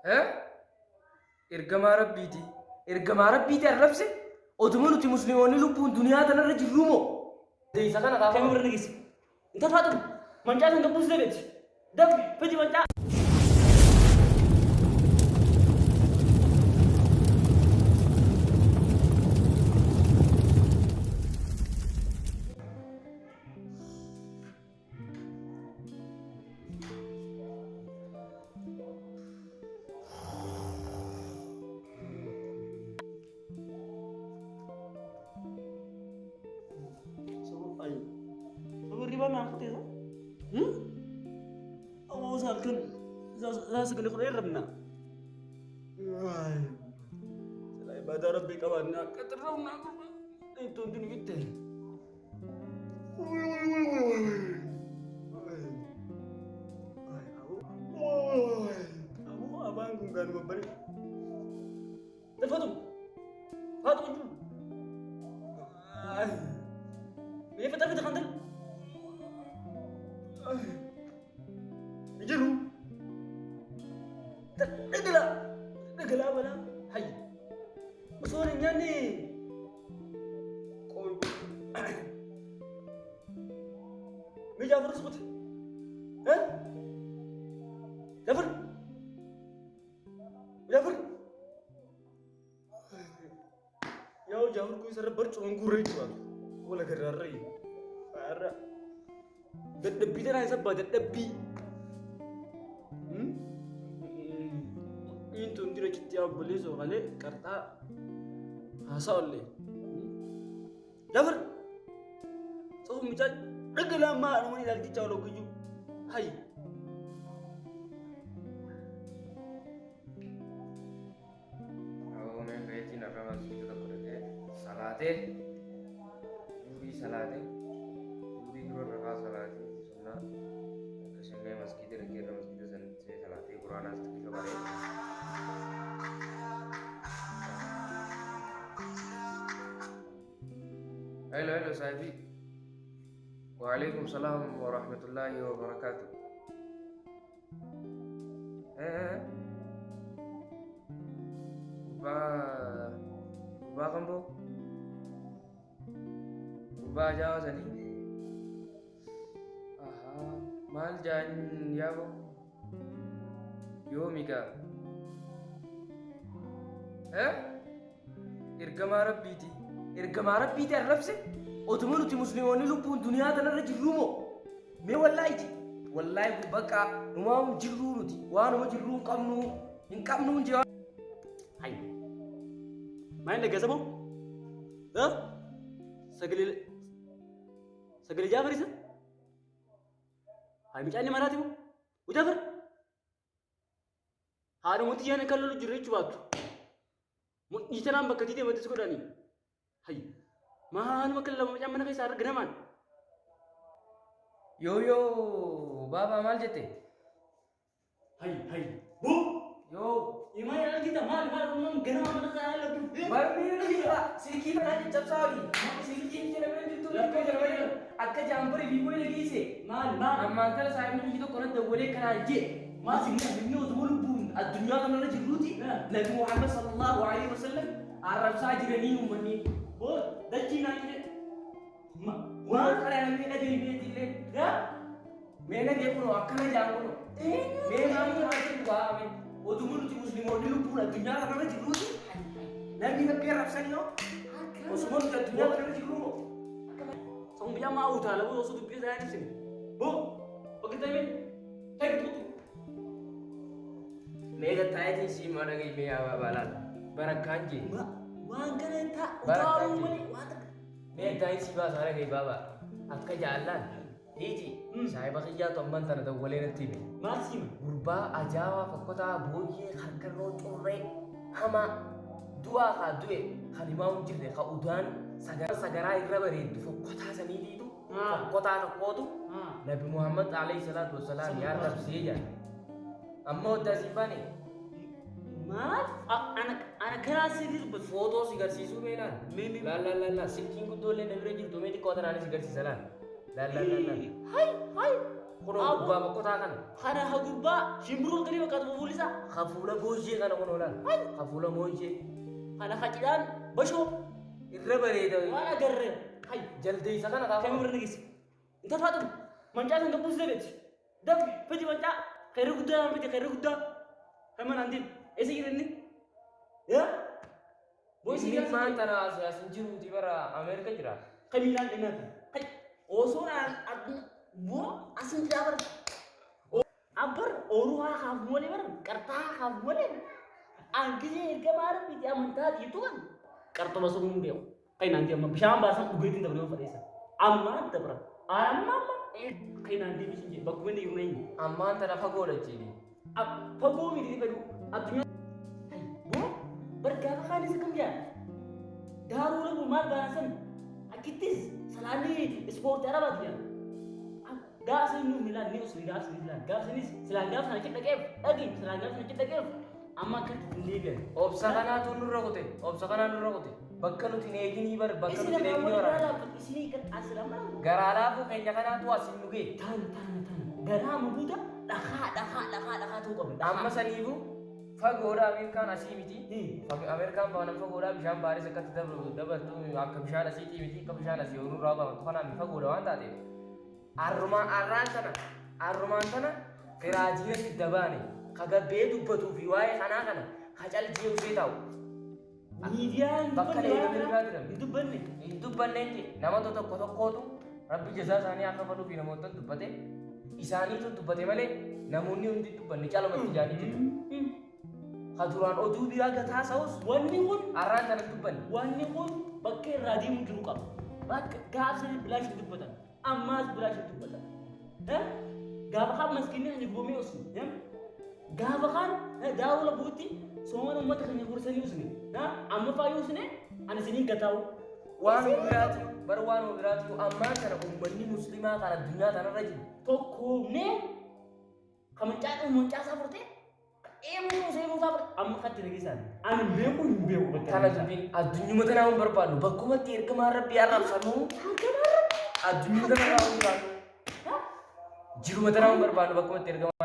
ها إرجما ربيتي إرجما ربيتي الرفسة أتمنى تمسلموني لبون دنيا تنا رجل رومو دي سكان كافر كم مرة نجيس أنت فاهم من جالس نقبض زبيت دم بدي من جال ما أخذت هذا؟ أو سالكن سالكن خير ربنا. سلاي بعد ربي كمان كترنا itu gini gitu. Aku abang bukan memberi. Fatum, Fatum itu. Ini Fatum itu kantor. Jeru. Negala apa lah? Hai. Masalahnya nih. Kau. Jafar sebut. Hah? Jafar. Ya Jafar ku serba cuma gurih tuan. Wala gerari. Parah. Debi dah rasa badat debi. Itu ndira kita boleh so kali karta hasa oleh. Jafar. So misal regala ma namani dal ki chawlo kuju. Hai. أو من بيتي نفهم مسجد تقرأ صلاة يوري صلاة يوري قرآن ركع صلاة سنة كشنة مسجد ركير مسجد سنة صلاة قرآن استقبال بارے هلو صاحبي وعليكم السلام ورحمة الله وبركاته Ba kambo ba jawa sani aha mal jan yabo yomiga irgama rabbiti arrabse otumunu ti muslimoni lubun duniya tana rajil rumo me wallahi baka numam jirrunuti wanu jirrun qamnu in qamnu jawa Hai. Main dah gaza mau? Dah? Segala Jafar itu? Hai macam ni mana tu? Jafar? Hari muti yang kalau lu juri cuba tu. Itu nama bakal dia mati sekolah ni. Hai. Mana bakal macam mana kisah genaman? Yo baba mal jete Hai. Bu? Yo. Imai lagi kita mal genaman mana saya lagi. Barmir kita sikit aja cap sawi sikit jalan itu akka jambore vivo lagi se mal amma kala sai min itu kono da wole kana je ma sinna minno zul bun ad-dunya kana rajul ruti nabi muhammad sallallahu alaihi wasallam arab sajirani umni bo dachi na ni wa kala na mena de betille ya mena de kono akkana jangono me na ni atin wa ame odumunu ti muslimo dilu pura dunya kana rajul ruti nabi na kera sanyo osmon ka dunya kana rajul ruti Song biar mau dah lah, bu, sudah biar saya ni sini. Bu, begitu ni, saya tu. Mega tayati si mana gay me awa balal barakanji Wang kena tak, Barakanji. utama ni, wang tak. Mega tayati si ba sara gay baba akka jalan iji sai bakiya to man tan da wale na tibe Masih. gurba ajawa fakota boye kharkarno churre hama dua ka duwe khalima unjirde ka udan sagara irabare du fakota sanidi du fakota ka kodu nabi muhammad alaihi salatu wassalam ya rab seja amma dasifani Mal, anak keras ini tu. foto sigar sisu melan Mimi. la silking ku dole na bire jil to me di kodara ni sigar sisalan la Hai. Kuno gubba bokkota kana. Kana hagubba shimbirul kali bakka bulisa. Khafula boje kana kuno lan. Khafula moje. Kana khacidan basho. Irra bareeda. Wala garre. Hay Jalde isa kana ka. kamar nigis. Inta fatu. Manja kan gabus debet. Dab pedi manja. Khairu gudda pedi khairu gudda. Kaman andin. Ese girenni. Ya? Boy Ini man tana asin jiru di bara Amerika jira. Kamilan dengar. Hay. Osona adu bo asin jabar. Abar oruha hamole bar. Karta hamole. Angkije kemar pedi amanta itu kan. Kartu masuk mumpio. Kain nanti amma bisham bahasa dugetin da beliau fadesa. Amma tabra. Amma kain nanti bishinje bakweni yunai. Amman tana fagoda jini. Fago mi di pedu. Adunya. Bu bergabung kan di sekamja. Daru lu mal banasan. Akitis salani sport era badia. Gas ini milan ni usri gas milan. Gas ini selanggar sana kita game. Lagi selanggar sana kita game. Amma kan liga. Obsa kana tu nurra kote. Obsa kana nurra kote. Bakka nuti neegini bar bakka nuti neegini ora. Isini kan asrama. Garala fu kenya kana tu asin nuge. Tan. Garamu buta dakha tu qabe. Amma sanifu fagoda Amerikan asimiti. Amerikan bana fagoda bisham baris akati dabar tu akka bishan asiti miti ka bishan asi uru raba fana mi fagoda wanta de. Arruman tana firajina si dabane. Kaga be dubbatu fi waye kana hacal jiu setaw. Midian Bakka ne dubbanne. Dubbanne nti nama tokkotu rabbi jazaa isaanii akka fadhu fi namoota dubbate isaaniitu dubbate malee namoonni hundi dubbanne calmatti jaanii jiru. Haduraan oduu biraa gataa sa'us Wanni kun arraan kana dubbanne. wanni kun bakka irraa deemu jiru qaba. Bakka gaafsanii bilaashi dubbatan. Ammaas bilaashi dubbatan. Gaafa kan maskiinni kan jibbomee osu. Gaafa kan daawula buutti soomana uummata kan gursanii usne. Amma faayuu usne ani isinii gataa'u. Waan biraati bar waan biraati ammaa kana uummanni muslimaa kana addunyaa kanarra jiru. Tokkoomnee muncaa isaa furtee eemuu seemuu isaa furtee amma katti nagisan. Ani beeku hin beeku bakka. Kana dubbiin addunyuma tanaa hin barbaadnu bakkumatti ergamaa rabbi arrabsannu addunyuma tanaa hin barbaadnu jiruma tanaa hin barbaadnu bakkumatti ergamaa